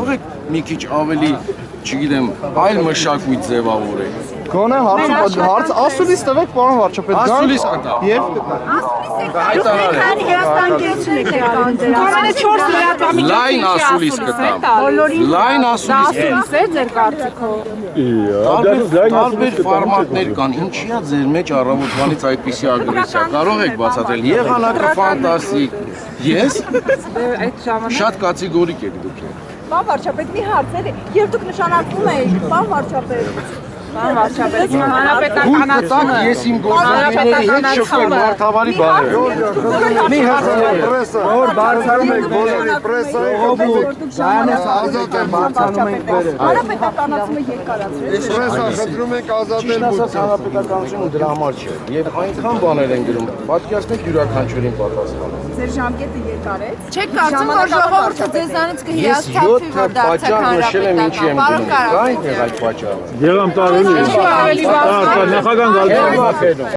կարող եք մի քիչ ավելի, չգիտեմ, այլ մշակույթ ձևավորել։ Գոնե հարց ասուլիս տվեք, պարոն վարչապետ։ Ասուլիս կտա։ Եվ լայն ասուլիս կտամ։ Լայն ասուլիս է ձեր կարծիքով։ տարբեր ֆորմատներ կան, ինչիա ձեր մեջ առավոտվանից այդպիսի ագրեսիա, կարող եք բացատրել, եղանակը ֆանտաստիկ, ես շատ կատեգորիկ եք դուք։ Պարոն վարչապետ, մի հարց էլի, երբ դուք նշանակվում եք, պարոն վարչապետ։ Պարոն վարչապետ, հանրապետականացումը։ Ես իմ գործընկերների հետ շփվել մարդավարի բան է։ մի հասարակ Պրեսը, որ բարձրանում եք բոլորի պրեսային ազատ եք բարձրանում եք բերել։ Հանրապետականացումը երկարացրել։ Պրեսը խնդրում եք ազատել Ճիշտ բուծել։ հանրապետականությունը դրա համար չէ։ Եվ այնքան բաներ են գրում, պատկերացնեք յուրաքանչյուրին պատասխանը։ Ձեր ժամկետը երկարեց։ Չեք կարծում, որ ժողովուրդը ձեզանից Ես կհիասթափվի, 7 որ դարձեք պատճառ նշել եմ ինչի եմ Պարոն գնում։ Կա այնտեղ այդ պատճառը։ Եղամ տարին։ Կարելի Նախագահ գալու։